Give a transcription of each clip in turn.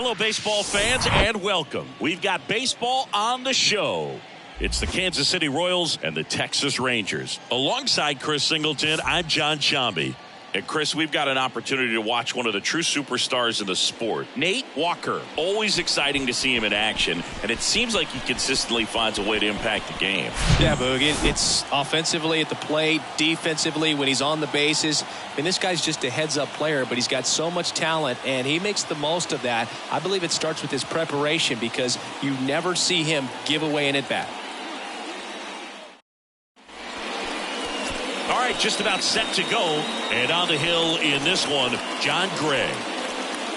Hello, baseball fans, and welcome. We've got baseball on the show. It's the Kansas City Royals and the Texas Rangers. Alongside Chris Singleton, I'm John Shambi. And Chris, we've got an opportunity to watch one of the true superstars in the sport, Nate Walker. Always exciting to see him in action, and it seems like he consistently finds a way to impact the game. Yeah, Boog, it's offensively at the plate, defensively when he's on the bases. And this guy's just a heads-up player, but he's got so much talent, and he makes the most of that. I believe it starts with his preparation because you never see him give away an at-bat. All right, just about set to go. And on the hill in this one, John Gray.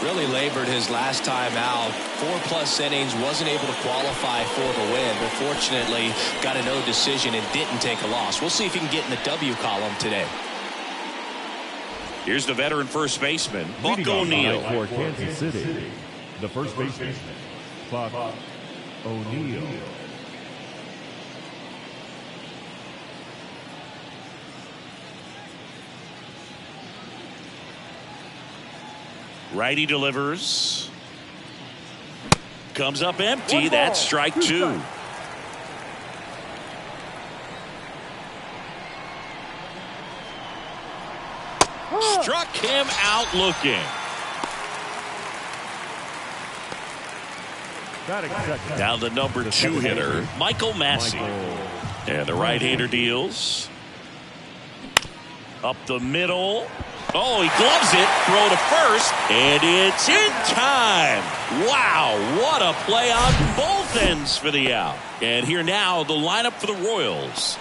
Really labored his last time out. 4+ innings, wasn't able to qualify for the win, but fortunately got a no decision and didn't take a loss. We'll see if he can get in the W column today. Here's the veteran first baseman, Buck O'Neil. For Kansas City, the first baseman, Buck O'Neil. Righty delivers. Comes up empty. That's strike two. Struck him out looking. Now the number 2 hitter, Michael Massey. And the right-hander deals. Up the middle. Oh, he gloves it. Throw to first. And it's in time. Wow, what a play on both ends for the out. And here now, the lineup for the Royals.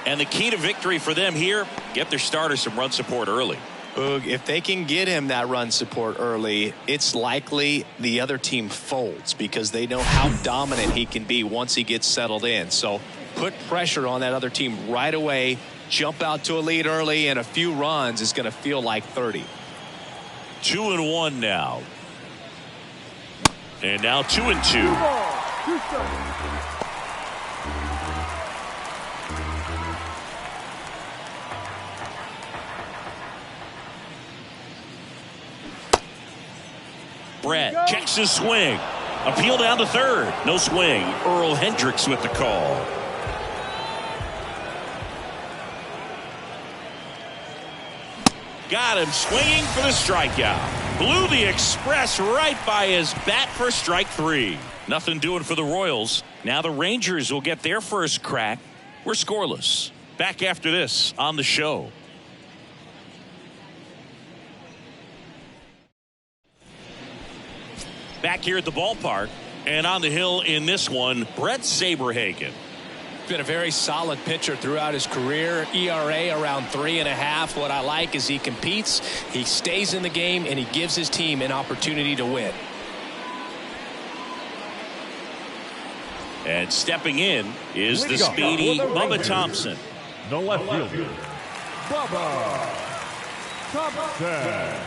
And the key to victory for them here, get their starter some run support early. Boog, if they can get him that run support early, it's likely the other team folds because they know how dominant he can be once he gets settled in. So put pressure on that other team right away. Jump out to a lead early, and a few runs is going to feel like 30. 2-1 now. And now 2-2. Brett checks his swing. Appeal down to third. No swing. Earl Hendricks with the call. Got him swinging for the strikeout. Blew the express right by his bat for strike 3. Nothing doing for the Royals. Now the Rangers will get their first crack. We're scoreless. Back after this on the show. Back here at the ballpark. And on the hill in this one, Brett Saberhagen. Been a very solid pitcher throughout his career. ERA around 3.5. What I like is he competes, he stays in the game, and he gives his team an opportunity to win. And stepping in is the speedy Bubba Thompson. The left fielder, Bubba Thompson.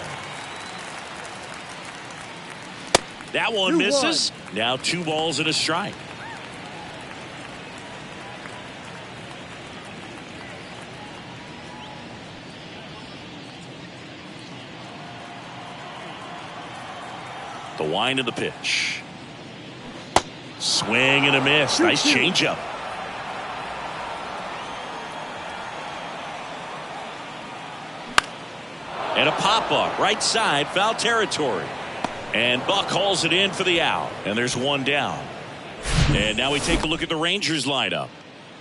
That one misses. Now 2 balls and a strike. The wind of the pitch. Swing and a miss. Nice changeup. And a pop-up. Right side. Foul territory. And Buck hauls it in for the out. And there's one down. And now we take a look at the Rangers lineup.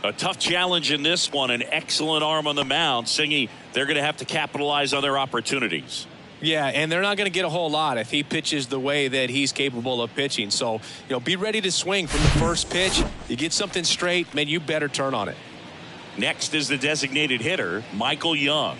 A tough challenge in this one. An excellent arm on the mound. Singy, they're going to have to capitalize on their opportunities. Yeah, and they're not going to get a whole lot if he pitches the way that he's capable of pitching. So, be ready to swing from the first pitch. You get something straight, man, you better turn on it. Next is the designated hitter, Michael Young.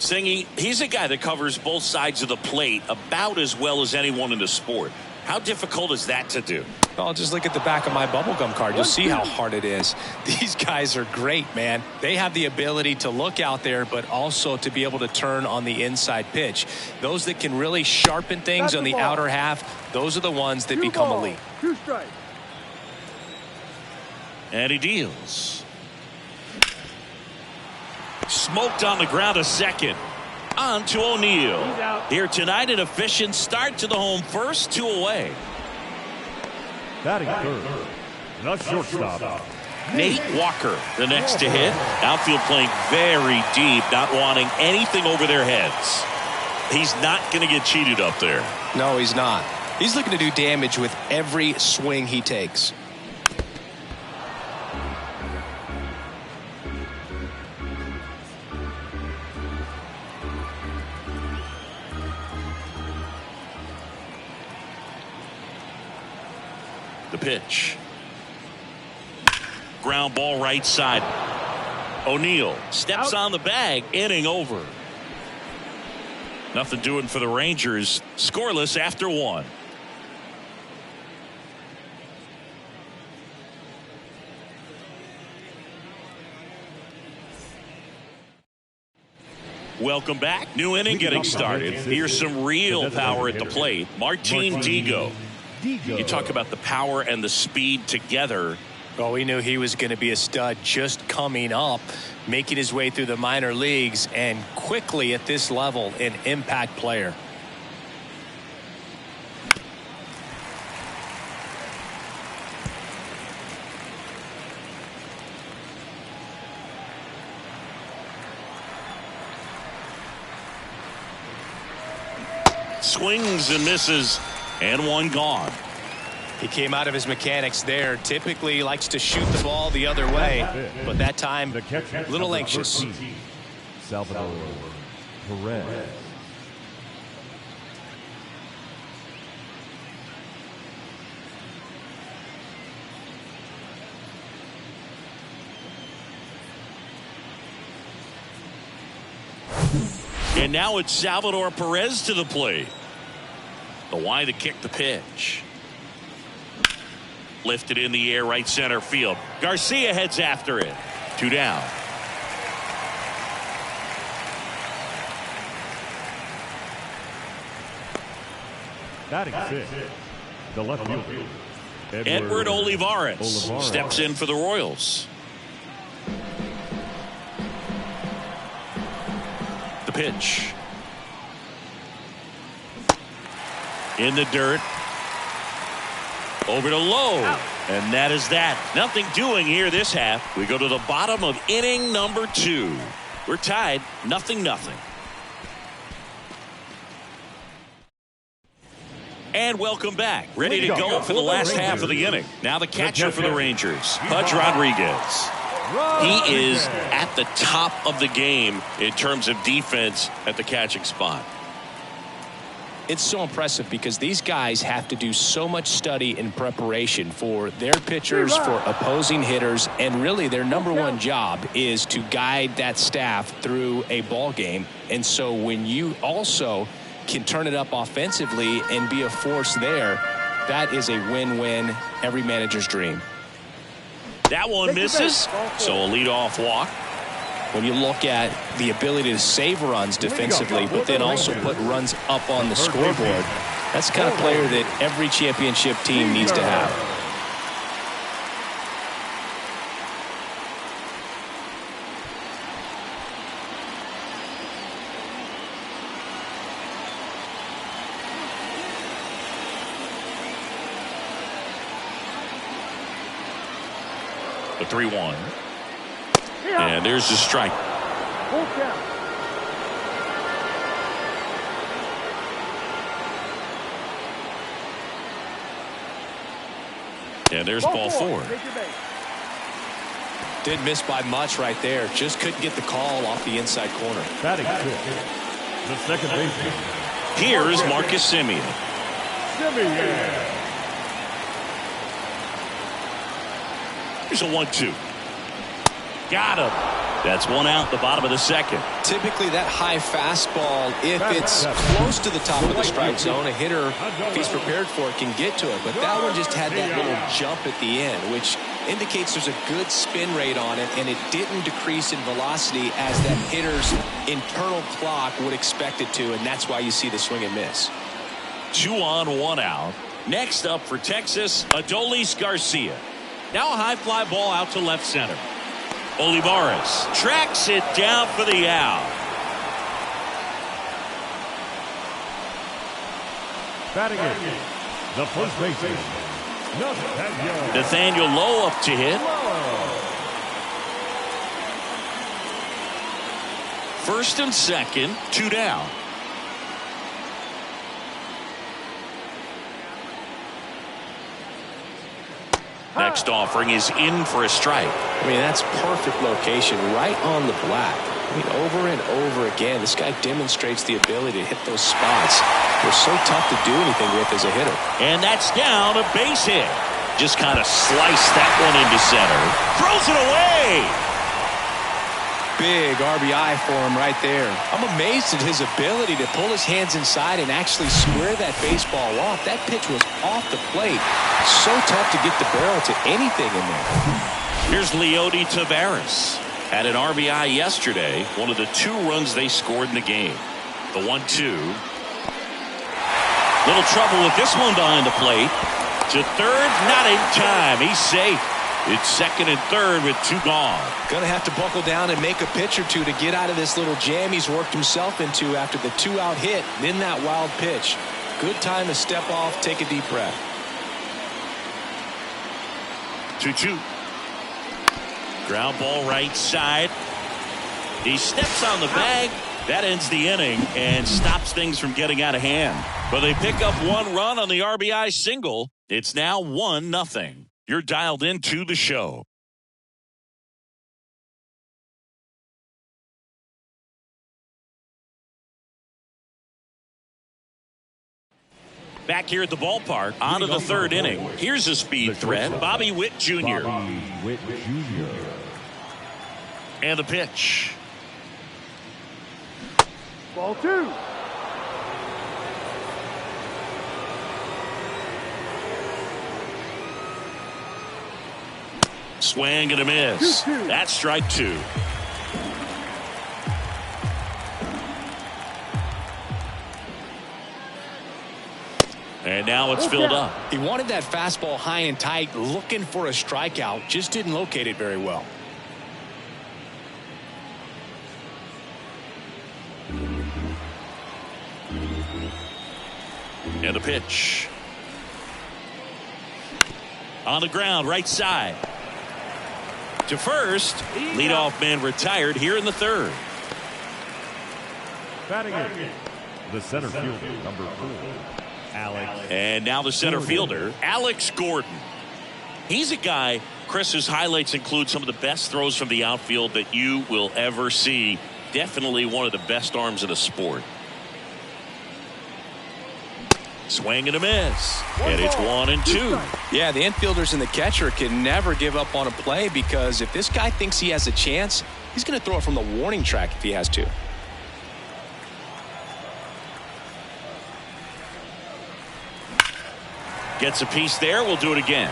Singy, he's a guy that covers both sides of the plate about as well as anyone in the sport. How difficult is that to do? Well, just look at the back of my bubblegum card. You'll see how hard it is. These guys are great, man. They have the ability to look out there, but also to be able to turn on the inside pitch. Those that can really sharpen things on the outer half, those are the ones that become elite. 2 strikes. And he deals. Smoked on the ground a second. On to O'Neill. Here tonight, an efficient start to the home first, 2 away. Batting third, the shortstop, Nate Walker, the next to hit. Outfield playing very deep, not wanting anything over their heads. He's not going to get cheated up there. No, he's not. He's looking to do damage with every swing he takes. The pitch. Ground ball right side. O'Neill steps on the bag. Inning over. Nothing doing for the Rangers. Scoreless after 1. Welcome back. New inning getting started. Here's some real power at the plate. Martin Digo. You talk about the power and the speed together. Well, we knew he was going to be a stud just coming up, making his way through the minor leagues, and quickly at this level, an impact player. Swings and misses, and 1 gone. He came out of his mechanics there. Typically likes to shoot the ball the other way, but that time a little anxious. Salvador Perez. And now it's Salvador Perez to the plate. The Y to kick the pitch. Lifted in the air, right center field. Garcia heads after it. 2 down. Batting fifth, the left fielder, Edward Olivares steps in for the Royals. The pitch. In the dirt. Over to Lowe. And that is that. Nothing doing here this half. We go to the bottom of inning number 2. We're tied 0-0. And welcome back. Ready to go for the last half of the inning. Now the catcher for the Rangers, Pudge Rodriguez. He is at the top of the game in terms of defense at the catching spot. It's so impressive because these guys have to do so much study and preparation for their pitchers, for opposing hitters, and really their number one job is to guide that staff through a ball game. And so when you also can turn it up offensively and be a force there, that is a win-win, every manager's dream. That one misses, so a leadoff walk. When you look at the ability to save runs defensively, but then also put runs up on the scoreboard, that's the kind of player that every championship team needs to have. The 3-1. And there's the strike. And there's ball 4. Did miss by much right there. Just couldn't get the call off the inside corner. Batting fifth, the second baseman. Here's Marcus Semien. Here's a 1-2. Got him. That's one out, the bottom of the second. Typically that high fastball, if it's close to the top of the strike zone, a hitter, if he's prepared for it, can get to it. But that one just had that little jump at the end, which indicates there's a good spin rate on it, and it didn't decrease in velocity as that hitter's internal clock would expect it to, and that's why you see the swing and miss. 2 on, 1 out. Next up for Texas, Adolis Garcia. Now a high fly ball out to left center. Olivares tracks it down for the out. Batting it, the first baseman, Nathaniel Lowe up to hit. First and second, 2 down. Next offering is in for a strike. I mean, that's perfect location, right on the black. I mean, over and over again, this guy demonstrates the ability to hit those spots. They're so tough to do anything with as a hitter. And that's down, a base hit. Just kind of sliced that one into center. Throws it away. Big RBI for him right there. I'm amazed at his ability to pull his hands inside and actually square that baseball off. That pitch was off the plate. So tough to get the barrel to anything in there. Here's Leody Taveras. Had an RBI yesterday. One of the 2 runs they scored in the game. The 1-2. Little trouble with this one behind the plate. To third, not in time. He's safe. It's second and third with 2 gone. Gonna have to buckle down and make a pitch or two to get out of this little jam he's worked himself into after the 2-out hit, then that wild pitch. Good time to step off, take a deep breath. 2-2. Ground ball right side. He steps on the bag. That ends the inning and stops things from getting out of hand. But they pick up 1 run on the RBI single. It's now 1-0. You're dialed into the show. Back here at the ballpark, on to the 3rd inning. Here's a speed threat, Bobby Witt Jr. Bobby Witt Jr. And the pitch. Ball 2. Swing and a miss. That's strike 2. And now it's filled up. He wanted that fastball high and tight, looking for a strikeout. Just didn't locate it very well. And the pitch. On the ground, right side. To first. Leadoff man retired here in the 3rd. Batting it, the center fielder, number 4, Alex. And now the center fielder, Alex Gordon. He's a guy, Chris, whose highlights include some of the best throws from the outfield that you will ever see. Definitely one of the best arms in the sport. Swing and a miss. And it's 1-2. Yeah, the infielders and the catcher can never give up on a play, because if this guy thinks he has a chance, he's going to throw it from the warning track if he has to. Gets a piece there. We'll do it again.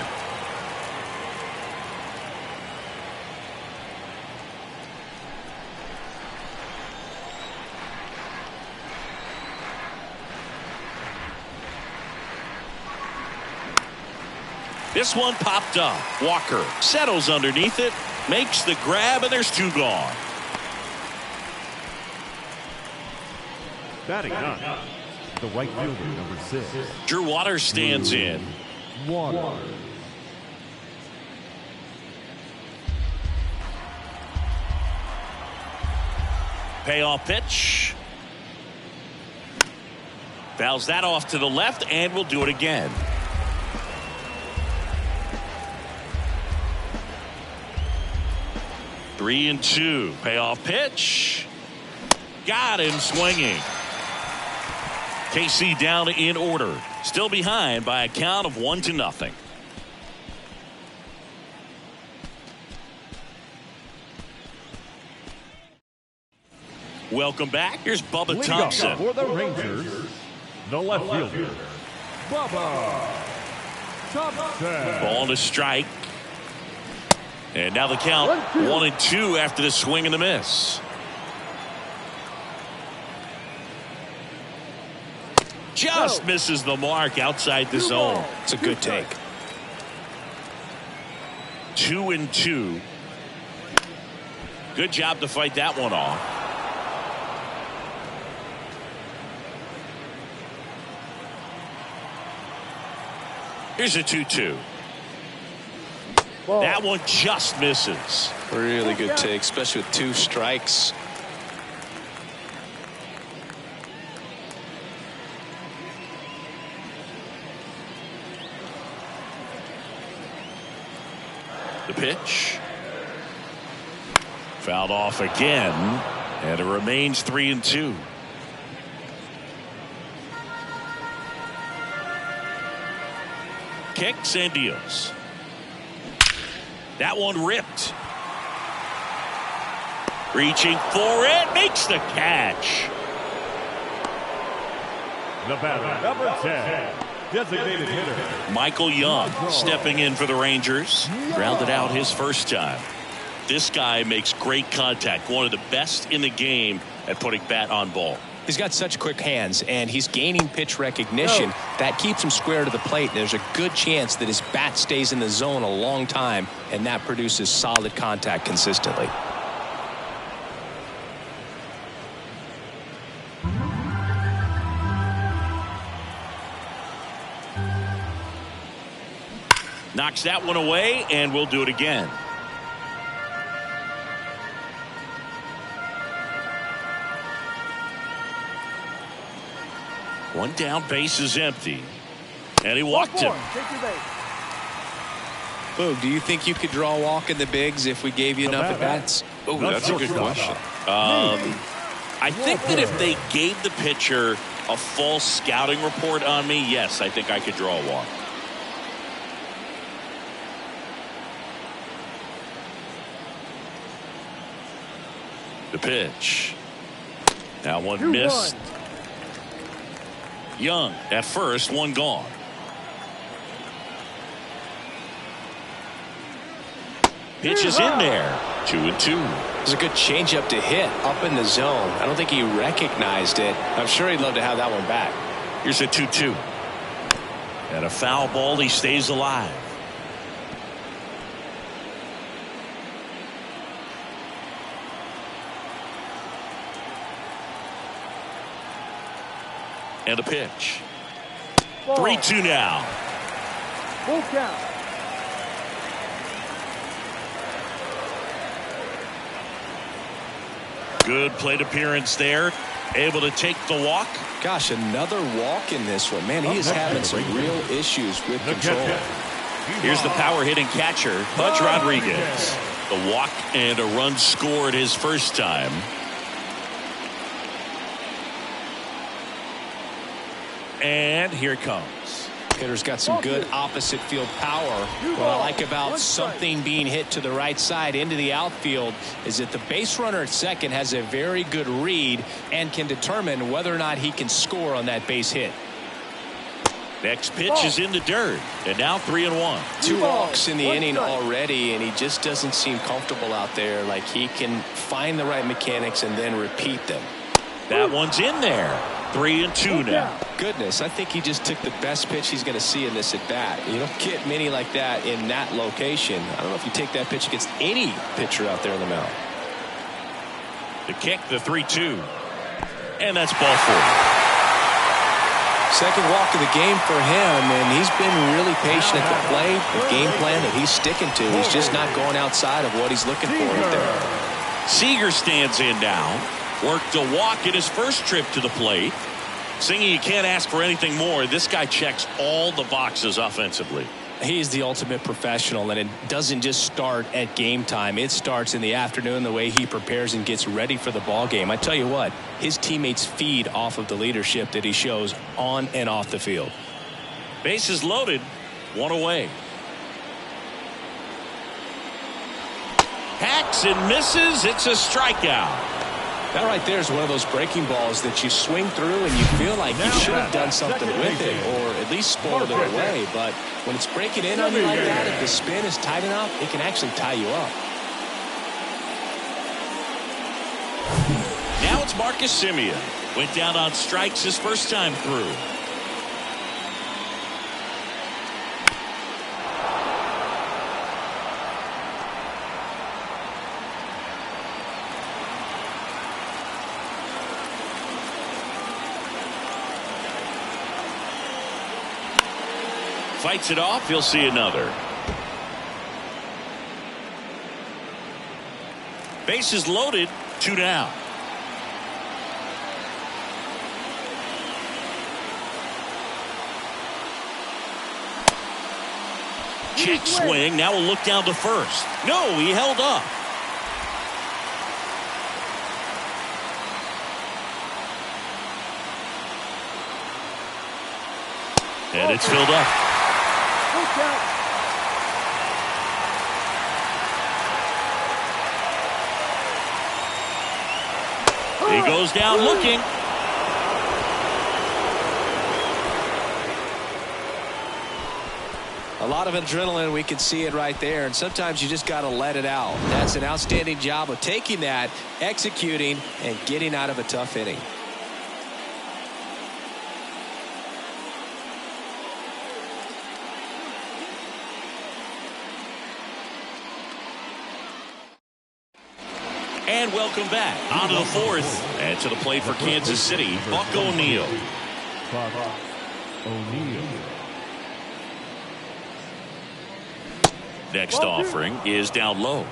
This one popped up. Walker settles underneath it, makes the grab, and there's 2 gone. Batting up, the right fielder, number 6. Drew Waters stands in. Waters. Payoff pitch. Fouls that off to the left, and we'll do it again. Three and 2. Payoff pitch. Got him swinging. KC down in order. Still behind by a count of 1-0. Welcome back. Here's Bubba Thompson. For the Rangers, the left fielder, Bubba Thompson. Ball to strike. And now the count 1-2 after the swing and the miss. Just misses the mark outside the zone. It's a good take. 2-2. Good job to fight that one off. Here's a 2-2. That one just misses. Really good take, especially with 2 strikes. The pitch. Fouled off again, and it remains 3-2. Kicks and deals. That one ripped. Reaching for it, makes the catch. The batter, number 10, designated hitter Michael Young stepping in for the Rangers. Grounded out his first time. This guy makes great contact. One of the best in the game at putting bat on ball. He's got such quick hands, and he's gaining pitch recognition. That keeps him square to the plate. There's a good chance that his bat stays in the zone a long time, and that produces solid contact consistently. Knocks that one away, and we'll do it again. One down, base is empty. And he walked him. Boog, do you think you could draw a walk in the bigs if we gave you enough at bats? Oh, that's a good question. I think that if they gave the pitcher a full scouting report on me, yes, I think I could draw a walk. The pitch. Now one missed. Young at first, one gone. Pitch is in there. 2-2. It was a good changeup to hit up in the zone. I don't think he recognized it. I'm sure he'd love to have that one back. Here's a 2-2. And a foul ball. He stays alive. And a pitch. 3-2 now. Full count. Good plate appearance there. Able to take the walk. Gosh, another walk in this one. Man, he is having some real issues with control. Here's the power hitting catcher, Pudge Rodriguez. The walk and a run scored his first time. And here it comes. Hitter's got some good opposite field power. What I like about something being hit to the right side into the outfield is that the base runner at second has a very good read and can determine whether or not he can score on that base hit. Next pitch is in the dirt, and now 3-1. 2 walks in the inning already, and he just doesn't seem comfortable out there. Like he can find the right mechanics and then repeat them. That one's in there. 3-2 now. Goodness, I think he just took the best pitch he's going to see in this at bat. You don't get many like that in that location. I don't know if you take that pitch against any pitcher out there in the mound. The kick, the 3-2. And that's ball 4. Second walk of the game for him, and he's been really patient at the plate. The game plan that he's sticking to. He's just not going outside of what he's looking for right there. Seager stands in now. Worked a walk in his first trip to the plate. Singing, you can't ask for anything more. This guy checks all the boxes offensively. He's the ultimate professional, and it doesn't just start at game time. It starts in the afternoon, the way he prepares and gets ready for the ball game. I tell you what, his teammates feed off of the leadership that he shows on and off the field. Bases loaded, one away. Hacks and misses. It's a strikeout. That right there is one of those breaking balls that you swing through and you feel like you should have done something with it or at least spoiled it away. But when it's breaking in on you like that, if the spin is tight enough, it can actually tie you up. Now it's Marcus Semien. Went down on strikes his first time through. fights it off. He'll see another. Bases loaded. 2 down. Check swing. Now we'll look down to first. No, he held up. And it's filled up. He goes down looking. A lot of adrenaline, we can see it right there, and sometimes you just got to let it out. That's an outstanding job of taking that, executing, and getting out of a tough inning. And welcome back onto the fourth, and to the plate for Kansas City, Buck O'Neil. Buck O'Neil. Next offering is down low.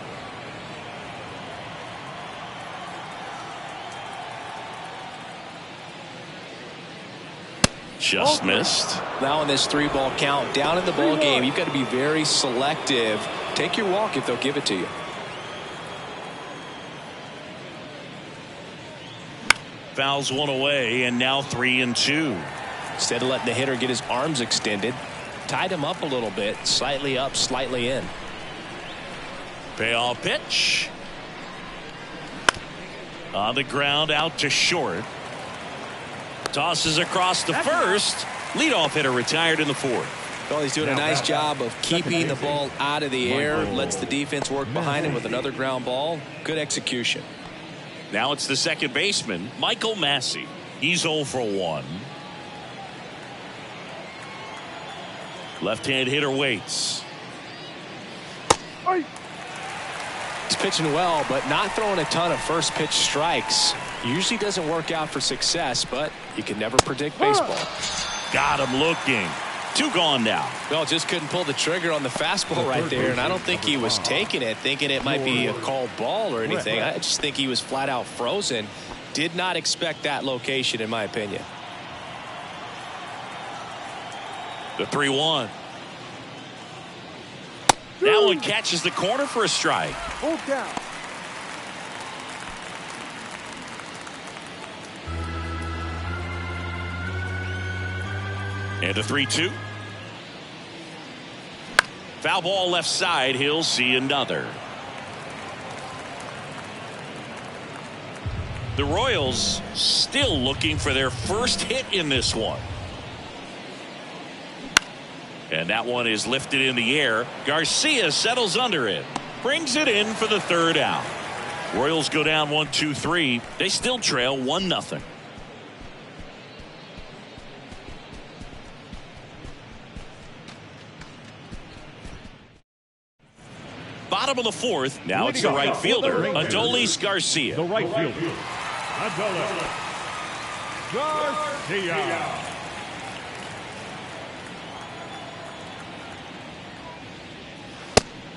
Just missed. Now in this 3-ball count, down in the ball game, you've got to be very selective. Take your walk if they'll give it to you. Fouls one away, and now 3-2. Instead of letting the hitter get his arms extended, tied him up a little bit, slightly up, slightly in. Payoff pitch. On the ground, out to short. Tosses across to first. Leadoff hitter retired in the fourth. Well, he's doing a nice job of keeping the ball out of the air. Lets the defense work behind him with another ground ball. Good execution. Now it's the second baseman, Michael Massey. He's 0 for 1. Left-hand hitter waits. He's pitching well, but not throwing a ton of first pitch strikes. Usually doesn't work out for success, but you can never predict baseball. Got him looking. 2 gone now. Well, just couldn't pull the trigger on the fastball right there, and I don't think he was taking it, thinking it might be a called ball or anything. I just think he was flat out frozen. Did not expect that location, in my opinion. The 3-1. That one catches the corner for a strike. Full count. And a 3-2. Foul ball left side. He'll see another. The Royals still looking for their first hit in this one. And that one is lifted in the air. Garcia settles under it. Brings it in for the 3rd out. Royals go down 1-2-3. They still trail 1-0. Bottom of the 4th. Now it's the right fielder, Adolis Garcia. The right fielder, Adolis Garcia.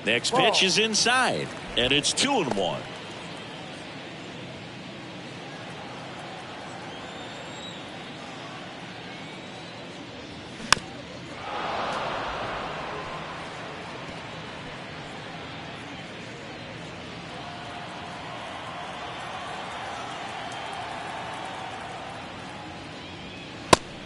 Next pitch is inside, and it's 2-1.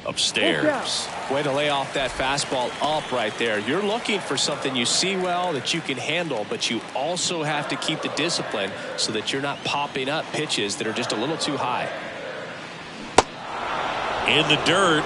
Upstairs. Way to lay off that fastball up right there. You're looking for something you see well that you can handle, but you also have to keep the discipline so that you're not popping up pitches that are just a little too high. In the dirt.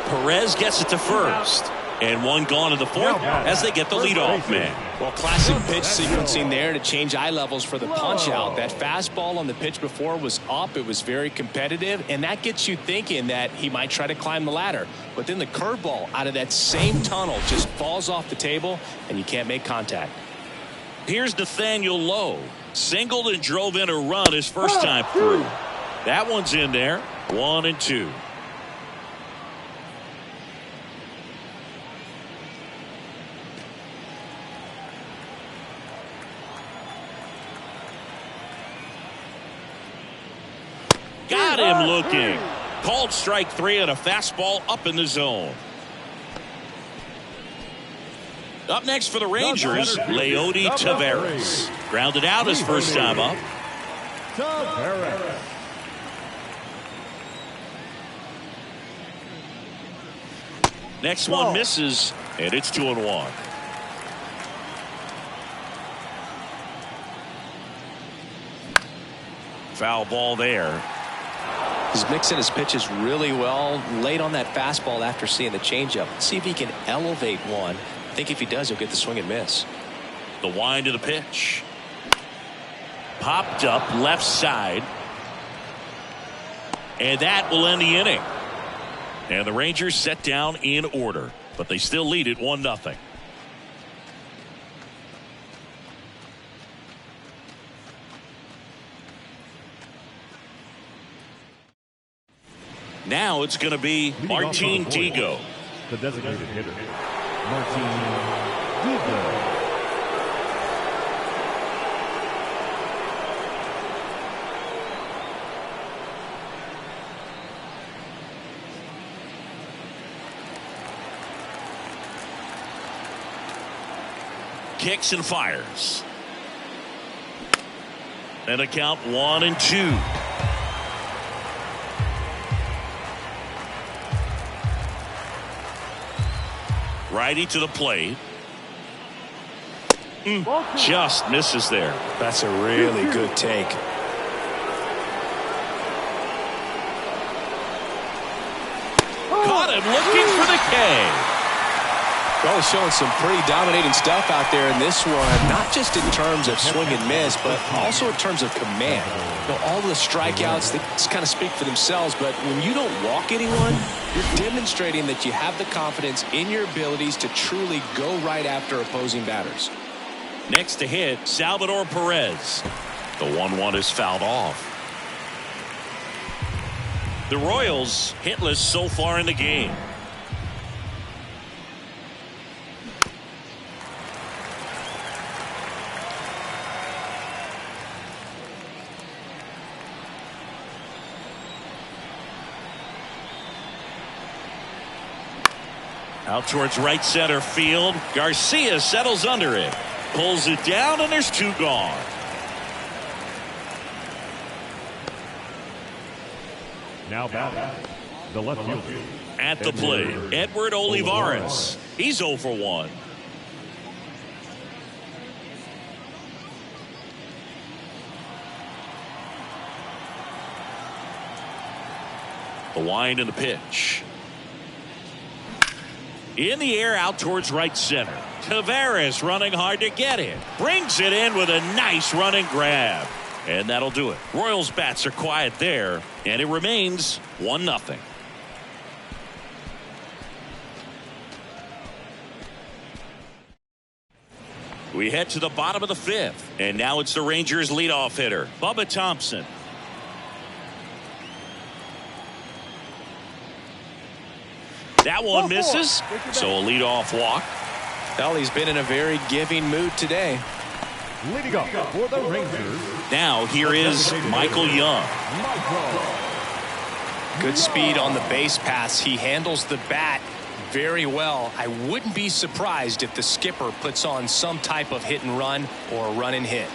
Perez gets it to first. And 1 gone in the 4th as they get the leadoff man. Well, classic pitch sequencing there to change eye levels for the punch out. That fastball on the pitch before was up. It was very competitive, and that gets you thinking that he might try to climb the ladder. But then the curveball out of that same tunnel just falls off the table, and you can't make contact. Here's Nathaniel Lowe. Singled and drove in a run his first time through. That one's in there. 1-2. Got him looking. Called strike 3 and a fastball up in the zone. Up next for the Rangers, Leody Taveras. Grounded out his first time up. Taveras. Next one misses, and it's 2-1. Foul ball there. He's mixing his pitches really well. Late on that fastball after seeing the changeup. Let's see if he can elevate one. I think if he does, he'll get the swing and miss. The wind of the pitch. Popped up left side. And that will end the inning. And the Rangers set down in order, but they still lead it 1-0. Now it's going to be Martin Digo. The designated hitter, Martin Digo. Kicks and fires. And a count 1-2. Righty to the plate. Just misses there. That's a really good take. Caught him looking for the K. Well, he's showing some pretty dominating stuff out there in this one, not just in terms of swing and miss, but also in terms of command. You know, all the strikeouts, they just kind of speak for themselves, but when you don't walk anyone, you're demonstrating that you have the confidence in your abilities to truly go right after opposing batters. Next to hit, Salvador Perez. The 1-1 is fouled off. The Royals hitless so far in the game. Out towards right center field. Garcia settles under it. Pulls it down, and there's 2 gone. Now batting, the left fielder. At the plate, Edward Olivares. He's 0 for 1. The wind and the pitch. In the air out towards right center. Taveras running hard to get it. Brings it in with a nice running grab. And that'll do it. Royals bats are quiet there. And it remains 1-0. We head to the bottom of the 5th. And now it's the Rangers leadoff hitter, Bubba Thompson. That one misses, so a leadoff walk. Well, he's been in a very giving mood today. Leading up for the Rangers. Now here is Michael Young. Good speed on the base pass. He handles the bat very well. I wouldn't be surprised if the skipper puts on some type of hit and run or run and hit.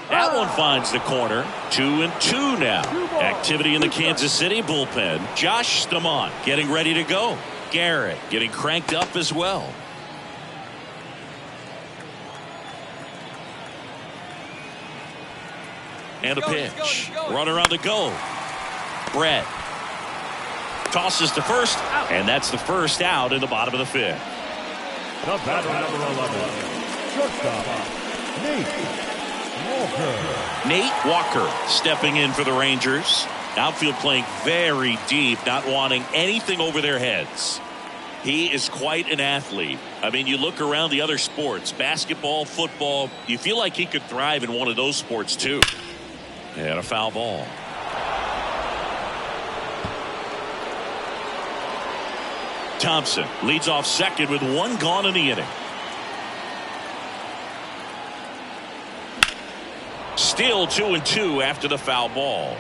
That one finds the corner. 2-2 now. Activity in the Kansas City bullpen. Josh Stamont getting ready to go. Garrett getting cranked up as well. And a pitch. Runner on the go. Brett tosses to first, and that's the first out in the bottom of the 5th. The batter, number 11, shortstop, Nate Walker. Nate Walker stepping in for the Rangers. Outfield playing very deep, not wanting anything over their heads. He is quite an athlete. I mean, you look around the other sports, basketball, football, you feel like he could thrive in one of those sports too. And a foul ball. Thompson leads off second with one gone in the inning. Still 2-2 after the foul ball.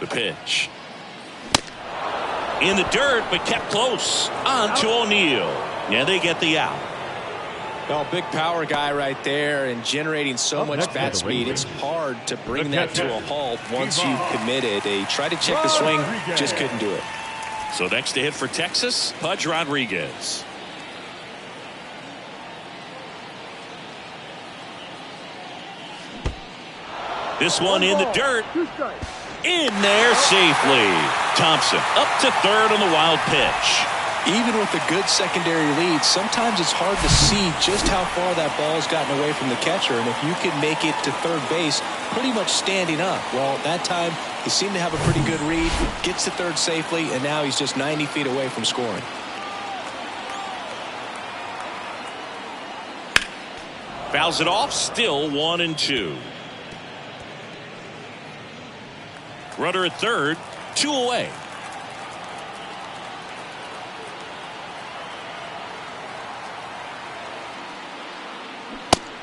The pitch. In the dirt, but kept close. On to O'Neill. Yeah, they get the out. Well, big power guy right there and generating so much bat speed. It's hard to bring that to a halt once you've committed. They tried to check the swing, just couldn't do it. So next to hit for Texas, Pudge Rodriguez. This one in the dirt. In there safely. Thompson up to third on the wild pitch. Even with a good secondary lead, sometimes it's hard to see just how far that ball's gotten away from the catcher. And if you can make it to third base pretty much standing up, well, that time he seemed to have a pretty good read, gets to third safely, and now he's just 90 feet away from scoring. Fouls it off, still 1-2. Runner at third, 2 away.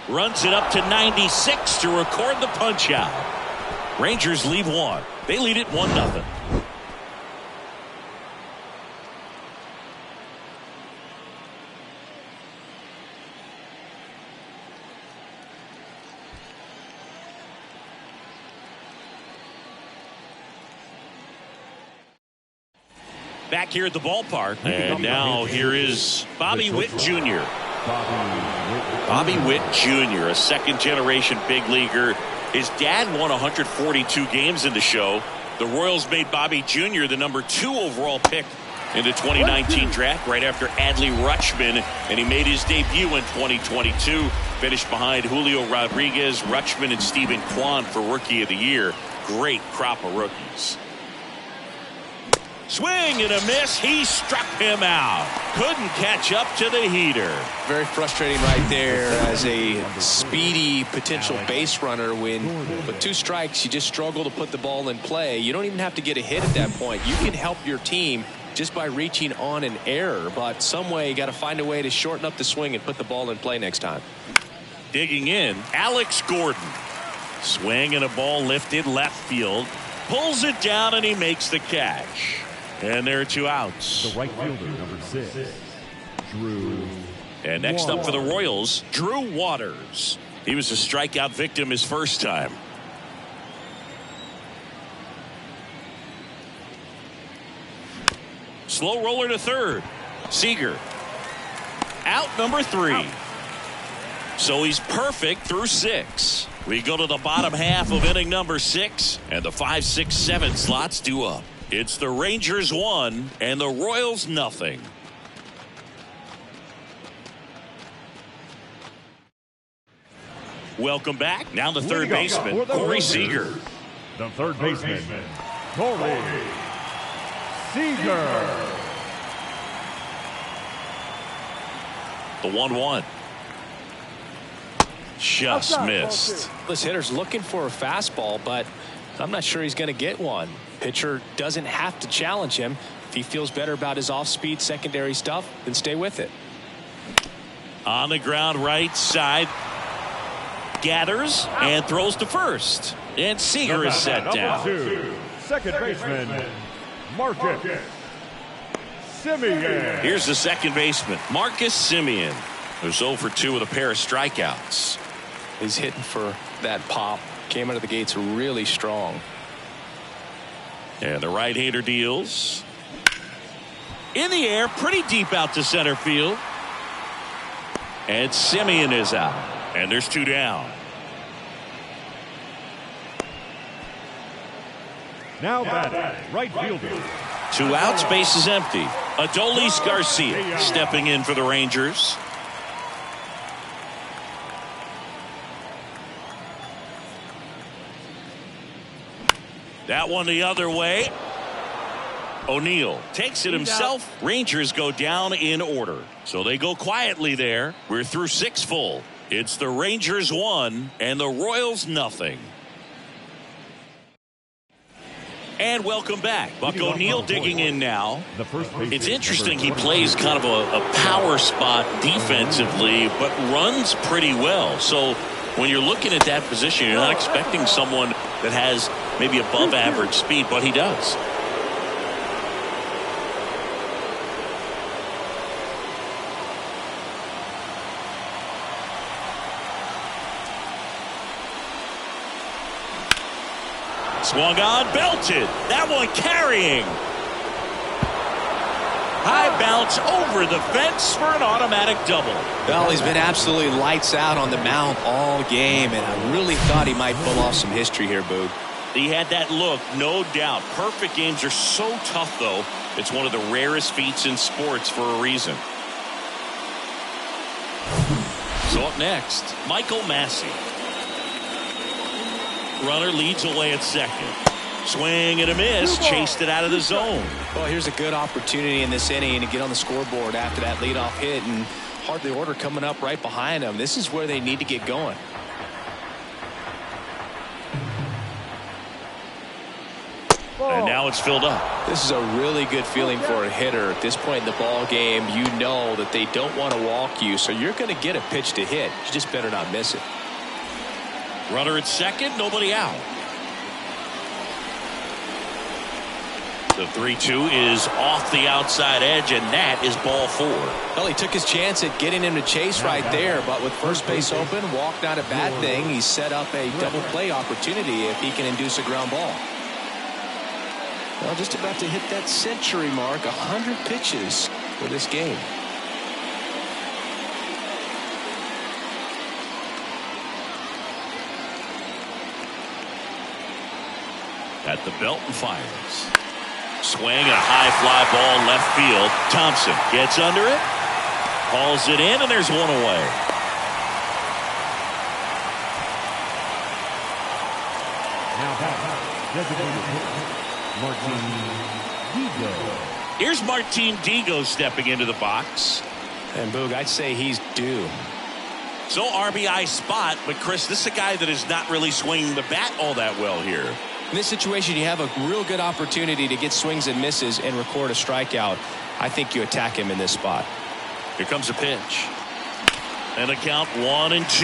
Runs it up to 96 to record the punch out. Rangers leave one. They lead it 1-0. Back here at the ballpark. And now here is Bobby Witt Jr. Bobby Witt Jr., a second-generation big leaguer. His dad won 142 games in the show. The Royals made Bobby Jr. the number 2 overall pick in the 2019 draft right after Adley Rutschman, and he made his debut in 2022. Finished behind Julio Rodriguez, Rutschman, and Stephen Kwan for Rookie of the Year. Great crop of rookies. Swing and a miss. He struck him out. Couldn't catch up to the heater. Very frustrating right there as a speedy potential base runner. When with 2 strikes, you just struggle to put the ball in play. You don't even have to get a hit at that point. You can help your team just by reaching on an error. But some way, you got to find a way to shorten up the swing and put the ball in play next time. Digging in, Alex Gordon. Swing and a ball lifted left field. Pulls it down and he makes the catch. And there are 2 outs. The right fielder, number 6, Drew. And next up for the Royals, Drew Waters. He was a strikeout victim his first time. Slow roller to third. Seager. Out number 3. So he's perfect through 6. We go to the bottom half of inning number 6, and the 5, 6, 7 slots due up. It's the Rangers 1 and the Royals nothing. Welcome back. Now the third baseman, Corey Seager. The third baseman, Corey Seager. The 1-1. Just missed. This hitter's looking for a fastball, but I'm not sure he's going to get one. Pitcher doesn't have to challenge him. If he feels better about his off-speed secondary stuff, then stay with it. On the ground right side. Gathers and throws to first. And Seager is set down. 2, second baseman, Marcus Semien. Here's the second baseman, Marcus Semien, who's 0 for 2 with a pair of strikeouts. He's hitting for that pop. Came out of the gates really strong. And the right-hander deals. In the air, pretty deep out to center field. And Semien is out. And there's 2 down. Now batting, right fielder. 2 outs, base is empty. Adolis Garcia stepping in for the Rangers. That one the other way. O'Neill takes it himself. Rangers go down in order. So they go quietly there. We're through 6 full. It's the Rangers 1 and the Royals nothing. And welcome back. Buck O'Neil digging in now. It's interesting, he plays kind of a power spot defensively, but runs pretty well. So when you're looking at that position, you're not expecting someone that has maybe above average speed, but he does. Swung on, belted. That one carrying. High bounce over the fence for an automatic double. Well, he's been absolutely lights out on the mound all game, and I really thought he might pull off some history here, Boog. He had that look, no doubt. Perfect games are so tough, though. It's one of the rarest feats in sports for a reason. So up next, Michael Massey. Runner leads away at second. Swing and a miss. Chased it out of the zone. Well, here's a good opportunity in this inning to get on the scoreboard after that leadoff hit, and hardly order coming up right behind them. This is where they need to get going. And now it's filled up. This is a really good feeling for a hitter. At this point in the ball game, you know that they don't want to walk you, so you're going to get a pitch to hit. You just better not miss it. Runner at second, nobody out. The 3-2 is off the outside edge, and that is ball 4. Well, he took his chance at getting him to chase right there, but with first base open, walk not a bad thing. He set up a double play opportunity if he can induce a ground ball. Well, just about to hit that century mark, 100 pitches for this game. At the belt and fires. Swing and a high fly ball left field. Thompson gets under it. Hauls it in, and there's one away. Now back, designated hitter, Martin Digo. Here's Martin Digo stepping into the box. And Boog, I'd say he's due. So RBI spot, but Chris, this is a guy that is not really swinging the bat all that well here. In this situation, you have a real good opportunity to get swings and misses and record a strikeout. I think you attack him in this spot. Here comes a pitch. And a count 1-2.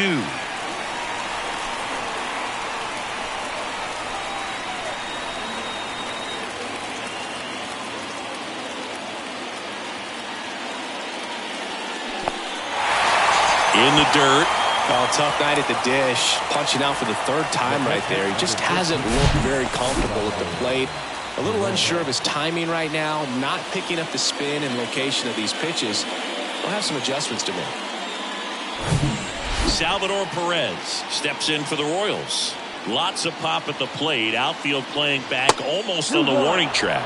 In the dirt. Well, tough night at the dish. Punching out for the third time right there. He just hasn't looked very comfortable at the plate. A little unsure of his timing right now. Not picking up the spin and location of these pitches. He'll have some adjustments to make. Salvador Perez steps in for the Royals. Lots of pop at the plate. Outfield playing back almost on the warning track.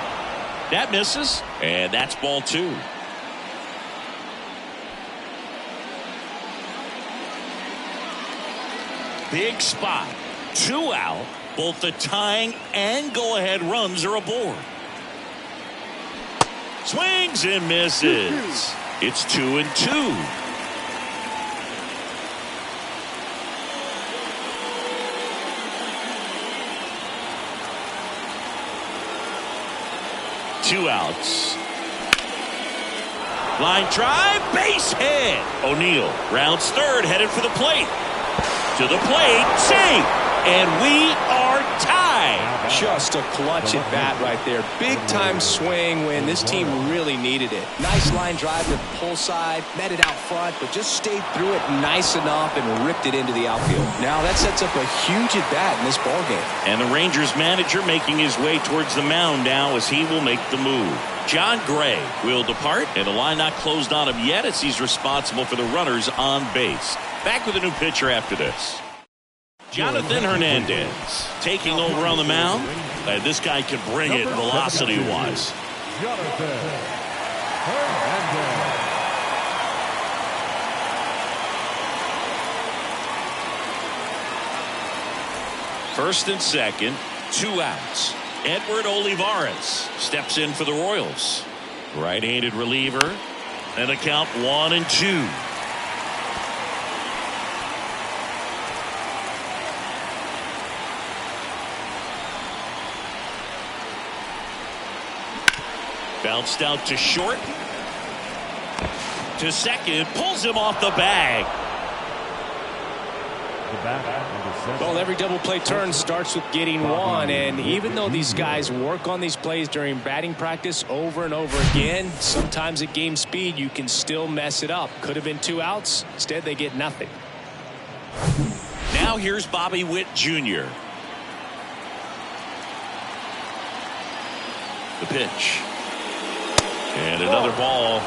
That misses, and that's ball 2. Big spot. 2 out. Both the tying and go-ahead runs are aboard. Swings and misses. It's 2-2. Two outs. Line drive, base hit. O'Neil rounds third, headed for the plate. To the plate, safe, and we are tied. Just a clutch at bat right there. Big time swing when this team really needed it. Nice line drive to the pull side, met it out front, but just stayed through it nice enough and ripped it into the outfield. Now that sets up a huge at bat in this ball game. And the Rangers manager making his way towards the mound now as he will make the move. John Gray will depart, and the line not closed on him yet as he's responsible for the runners on base. Back with a new pitcher after this. Jonathan Hernandez taking over on the mound. This guy can bring it velocity-wise. Jonathan Hernandez. First and second, 2 outs. Edward Olivares steps in for the Royals. Right-handed reliever. And a count 1-2. Bounced out to short. To second. Pulls him off the bag. Well, every double play turn starts with getting one, and even though these guys work on these plays during batting practice over and over again, sometimes at game speed you can still mess it up. Could have been 2 outs. Instead, they get nothing. Now here's Bobby Witt Jr. The pitch. And another ball.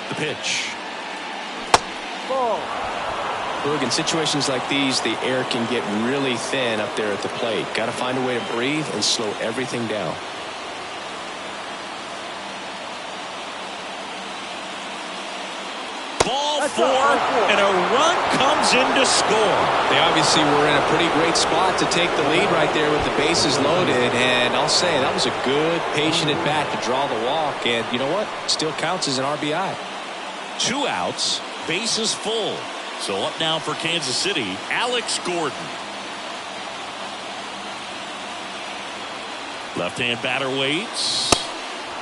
The pitch. Ball. Look, in situations like these, the air can get really thin up there at the plate. Got to find a way to breathe and slow everything down. Ball 4, and a run comes in to score. They obviously were in a pretty great spot to take the lead right there with the bases loaded, and I'll say that was a good, patient at bat to draw the walk, and you know what? Still counts as an RBI. 2 outs, bases full. So up now for Kansas City, Alex Gordon. Left-hand batter waits.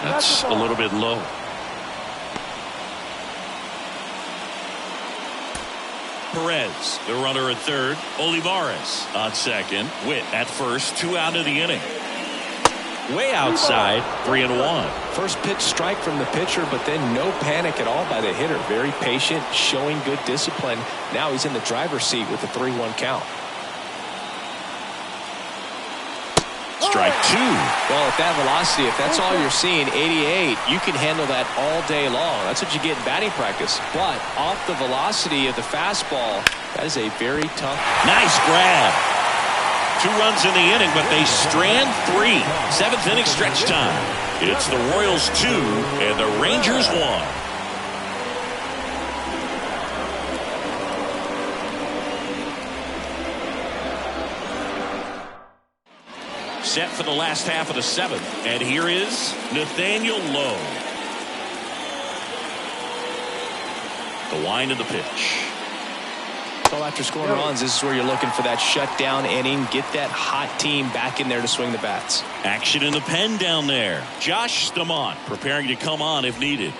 That's a little bit low. Perez, the runner at third. Olivares on second. Witt at first. 2 out of the inning. Way outside, 3-1. First pitch strike from the pitcher, but then no panic at all by the hitter. Very patient, showing good discipline. Now he's in the driver's seat with a 3-1 count. Strike 2. Well, at that velocity, if that's all you're seeing, 88, you can handle that all day long. That's what you get in batting practice. But off the velocity of the fastball, that is a very tough. Nice grab. 2 runs in the inning, but they strand 3. 7th inning stretch time. It's the Royals 2 and the Rangers 1. Set for the last half of the 7th, and here is Nathaniel Lowe. The wind of the pitch. Well, after scoring runs, this is where you're looking for that shutdown inning. Get that hot team back in there to swing the bats. Action in the pen down there. Josh Stamont preparing to come on if needed.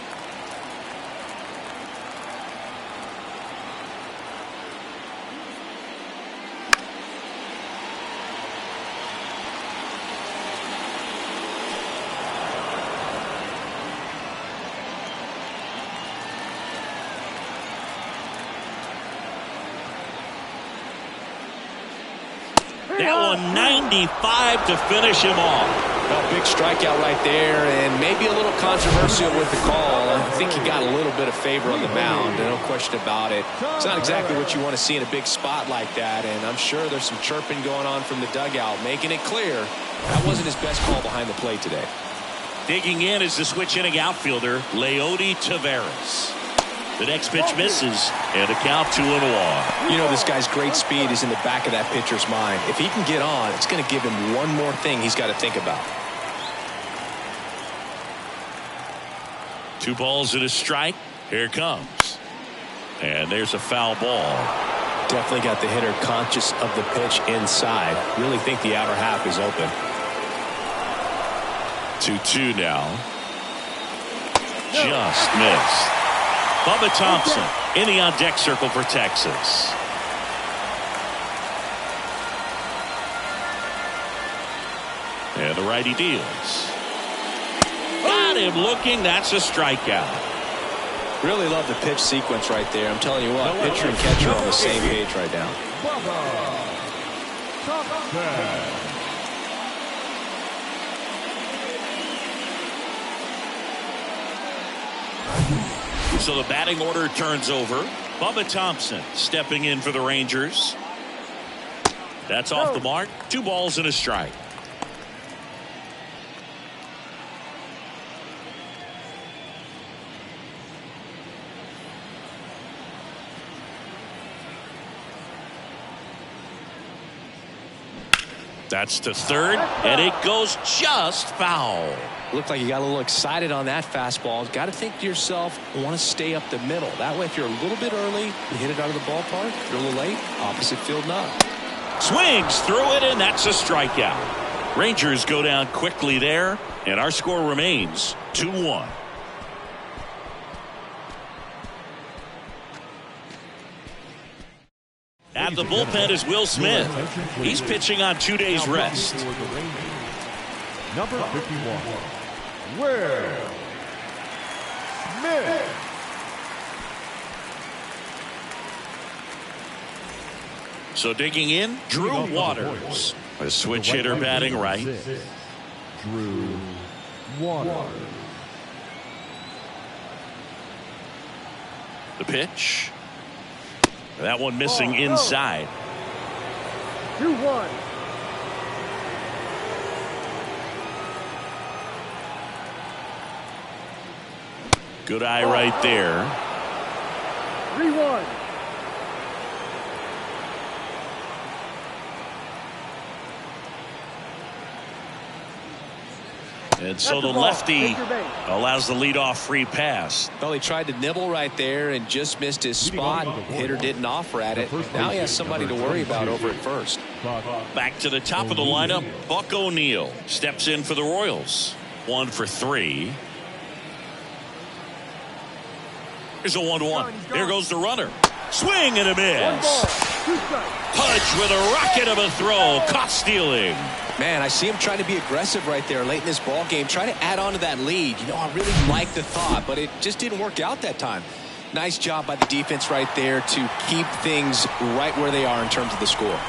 That one 95 to finish him off. Well, big strikeout right there, and maybe a little controversial with the call. I think he got a little bit of favor on the mound, no question about it. It's not exactly what you want to see in a big spot like that, and I'm sure there's some chirping going on from the dugout, making it clear that wasn't his best call behind the plate today. Digging in is the switch inning outfielder, Leody Taveras. The next pitch misses, and a count 2-1. You know, this guy's great speed is in the back of that pitcher's mind. If he can get on, it's going to give him one more thing he's got to think about. 2 balls and a strike. Here it comes. And there's a foul ball. Definitely got the hitter conscious of the pitch inside. Really think the outer half is open. 2-2 now. Just missed. Bubba Thompson in the on-deck circle for Texas. And the righty deals. Got him looking. That's a strikeout. Really love the pitch sequence right there. I'm telling you what, pitcher and catcher are on the same page right now. So the batting order turns over. Bubba Thompson stepping in for the Rangers. That's off the mark. 2 balls and a strike. That's to third, and it goes just foul. Looked like you got a little excited on that fastball. Got to think to yourself, want to stay up the middle. That way, if you're a little bit early, you hit it out of the ballpark. If you're a little late, opposite field knock. Swings through it, and that's a strikeout. Rangers go down quickly there, and our score remains 2-1. At the bullpen is Will Smith. He's pitching on 2 days rest. Number 51, Will Smith. So digging in, Drew Waters, a switch hitter batting right. Drew Waters. The pitch. That one missing inside. 2-1. Good eye right there. 3-1. And so the lefty allows the leadoff free pass. Well, he tried to nibble right there and just missed his spot. Hitter didn't offer at it. Now he has somebody to worry about over at first. Back to the top of the lineup, Buck O'Neil steps in for the Royals. 1 for 3. Here's a 1-1. There goes the runner. Swing and a miss. Pudge with a rocket of a throw. Caught stealing. Man, I see him trying to be aggressive right there late in this ball game. Try to add on to that lead. You know, I really like the thought, but it just didn't work out that time. Nice job by the defense right there to keep things right where they are in terms of the score.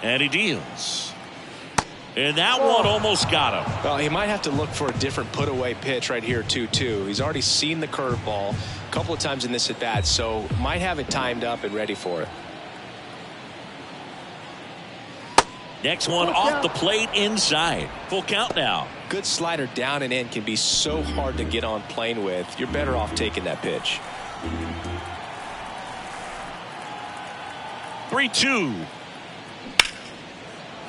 And he deals. And that one almost got him. Well, he might have to look for a different put-away pitch right here, 2-2. He's already seen the curveball a couple of times in this at-bat, so might have it timed up and ready for it. Next one off the plate inside. Full count now. Good slider down and in can be so hard to get on plane with. You're better off taking that pitch. 3-2.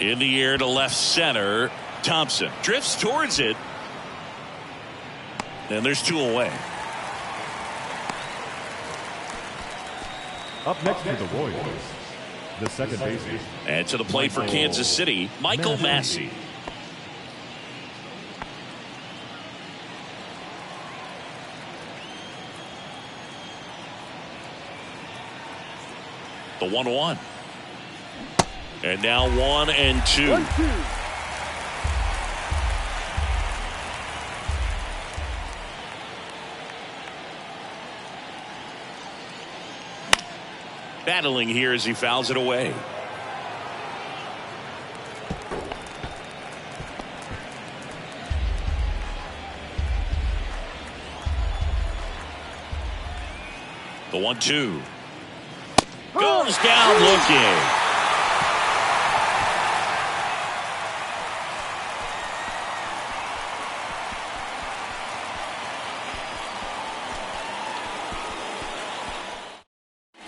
In the air to left center. Thompson drifts towards it. And there's 2 away. Up next to the Royals, the second baseman. And to the plate for Kansas City, Michael Massey. The 1-1. And now 1-2. 1-2. Battling here as he fouls it away. The 1-2. Goes down looking.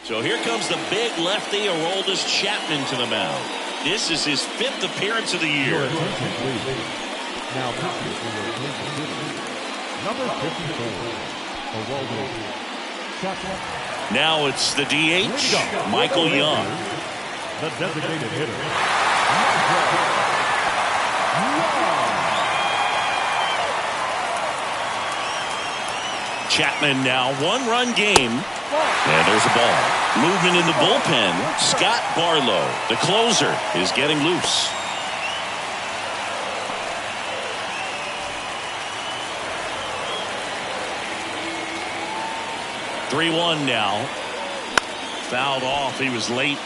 So here comes the big lefty, Aroldis Chapman, to the mound. This is his 5th appearance of the year. Now number 54, Aroldis Chapman. Now it's the DH, Michael Young. The designated hitter, Chapman now 1-run game. And there's a ball. Movement in the bullpen. Scott Barlow, the closer, is getting loose. (3-1) now. Fouled off. He was late.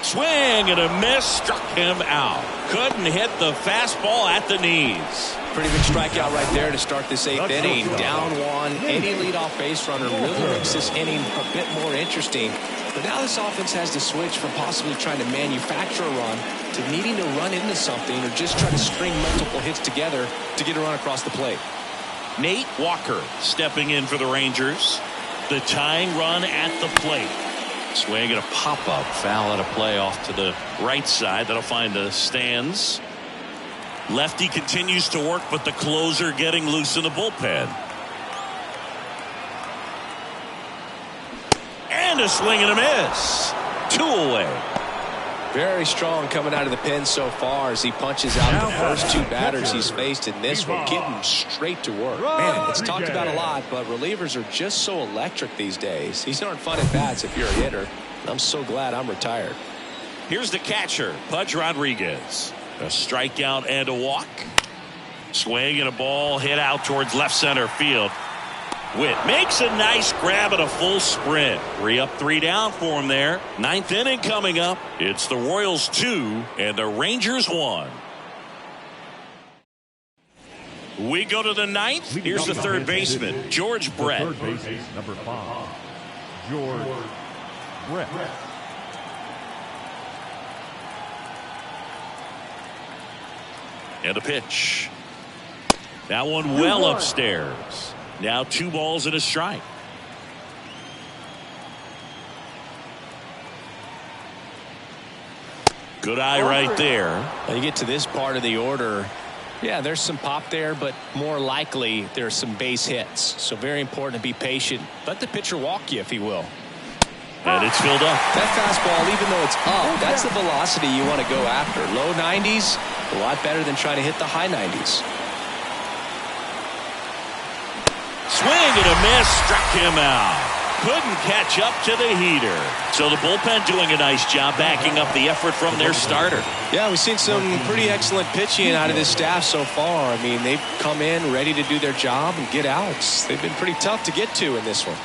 Swing and a miss, struck him out. Couldn't hit the fastball at the knees. Pretty good strikeout right there to start this 8th inning. Down one. Any leadoff base runner really makes this inning a bit more interesting. But now this offense has to switch from possibly trying to manufacture a run to needing to run into something or just try to string multiple hits together to get a run across the plate. Nate Walker stepping in for the Rangers. The tying run at the plate. Swing and a pop-up foul at a play off to the right side. That'll find the stands. Lefty continues to work, but the closer getting loose in the bullpen. And a swing and a miss. 2 away. Very strong coming out of the pen so far as he punches out the first 2 batters he's faced in this one, getting straight to work. Man, it's talked about a lot, but relievers are just so electric these days. These aren't fun at bats if you're a hitter. I'm so glad I'm retired. Here's the catcher, Pudge Rodriguez. A strikeout and a walk. Swing and a ball hit out towards left center field. Witt makes a nice grab at a full sprint. 3 up, 3 down for him there. 9th inning coming up. It's the Royals 2 and the Rangers 1. We go to the 9th. Here's the 3rd baseman, George Brett. Third baseman, number 5, George Brett. And a pitch. That one well upstairs. Now 2 balls and a strike. Good eye right there. When you get to this part of the order, yeah, there's some pop there, but more likely there's some base hits. So very important to be patient. Let the pitcher walk you if he will. And it's filled up. That fastball, even though it's up, that's the velocity you want to go after. Low 90s, a lot better than trying to hit the high 90s. Swing and a miss, struck him out. Couldn't catch up to the heater. So the bullpen doing a nice job backing up the effort from their starter. Yeah, we've seen some pretty excellent pitching out of this staff so far. I mean, they've come in ready to do their job and get outs. They've been pretty tough to get to in this one.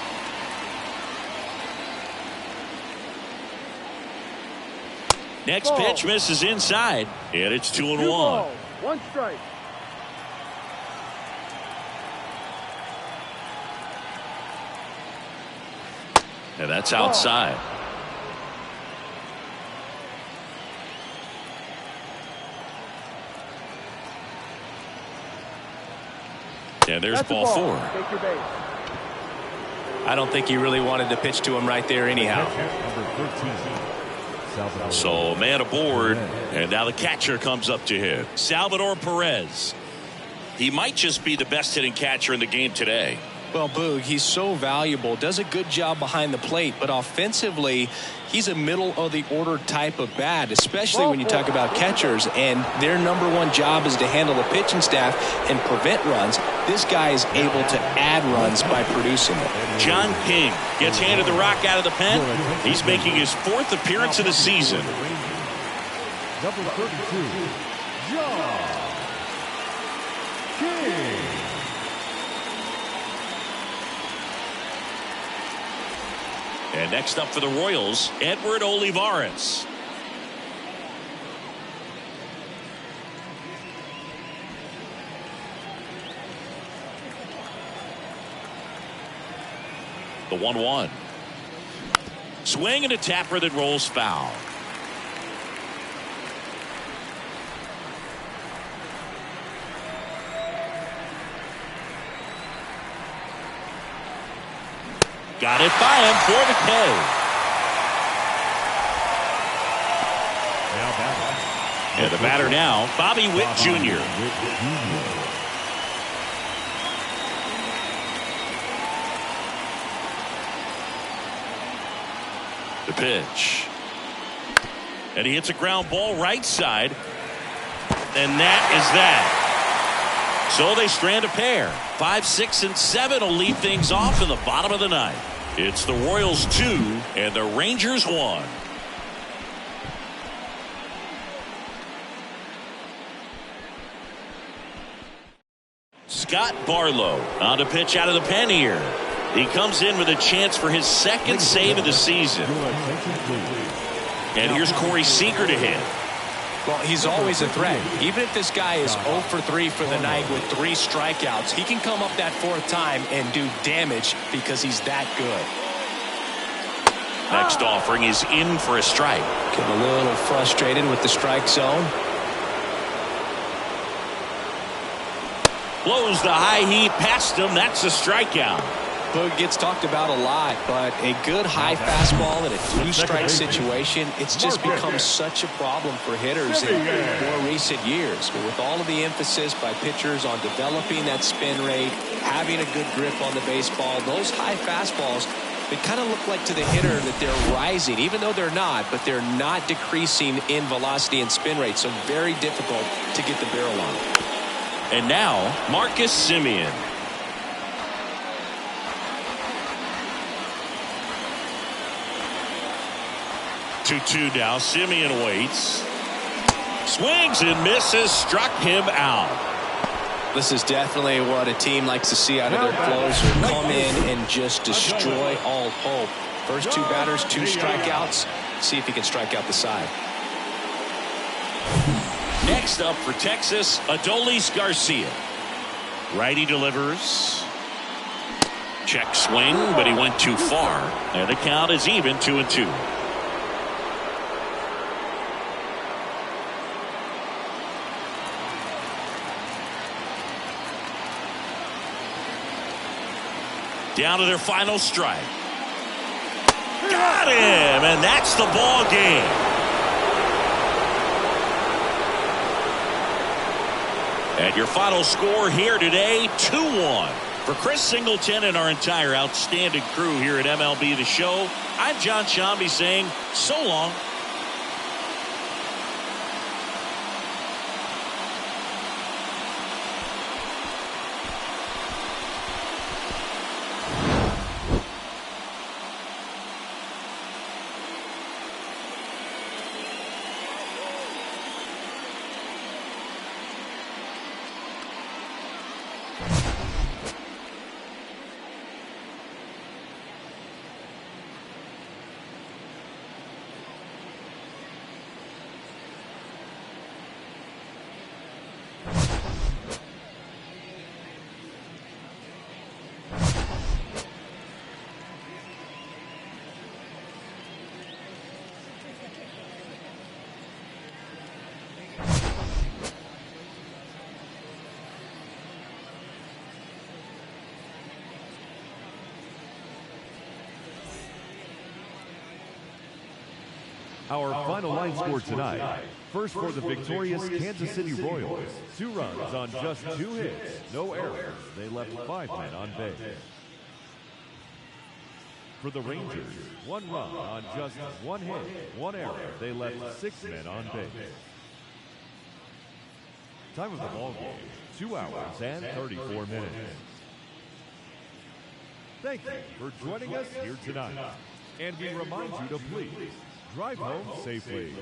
Next pitch misses inside, and it's 2-1. 1 strike. And that's outside. And there's ball 4. Take your base. I don't think he really wanted to pitch to him right there anyhow. Number 13. So man aboard, and now the catcher comes up to hit. Salvador Perez. He might just be the best hitting catcher in the game today. Well, Boog, he's so valuable, does a good job behind the plate, but offensively, he's a middle of the order type of bat, especially when you talk about catchers, and their number 1 job is to handle the pitching staff and prevent runs. This guy is able to add runs by producing them. John King gets handed the rock out of the pen. He's making his 4th appearance of the season. Number 32, John King. And next up for the Royals, Edward Olivares. The 1-1. Swing and a tapper that rolls foul. Got it by him for the K. And the batter now, Bobby Witt Jr. The pitch. And he hits a ground ball right side. And that is that. So they strand a pair. 5, 6, and 7 will lead things off in the bottom of the 9th. It's the Royals 2 and the Rangers 1. Scott Barlow on to pitch out of the pen here. He comes in with a chance for his 2nd save of the season. And here's Corey Seager to hit. Well, he's always a threat. Even if this guy is 0 for 3 for the night with 3 strikeouts, he can come up that 4th time and do damage because he's that good. Next offering is in for a strike. Getting a little frustrated with the strike zone. Blows the high heat past him. That's a strikeout. Boog gets talked about a lot, but a good high fastball in a 2-strike situation, it's just become such a problem for hitters in more recent years. But with all of the emphasis by pitchers on developing that spin rate, having a good grip on the baseball, those high fastballs, they kind of look like to the hitter that they're rising, even though they're not, but they're not decreasing in velocity and spin rate, so very difficult to get the barrel on. And now, Marcus Semien. 2-2 now. Semien waits. Swings and misses. Struck him out. This is definitely what a team likes to see out of their closer. Come in and just destroy all hope. First 2 batters, 2 strikeouts. See if he can strike out the side. Next up for Texas, Adolis Garcia. Righty delivers. Check swing, but he went too far. And the count is even, 2-2. Down to their final strike. Got him, and that's the ball game. And your final score here today, 2-1. For Chris Singleton and our entire outstanding crew here at MLB The Show, I'm John Shambi saying so long. Our final line score tonight. First for the victorious Kansas City Royals. 2 runs on just 2 hits. No errors. They left 5 men on base. For the Rangers, 1 run on just 1 hit. 1 error. They left 6 men on base. Time of the ball game, 2 hours and 34 minutes. Thank you for joining us here tonight. And we remind you to please drive home safely.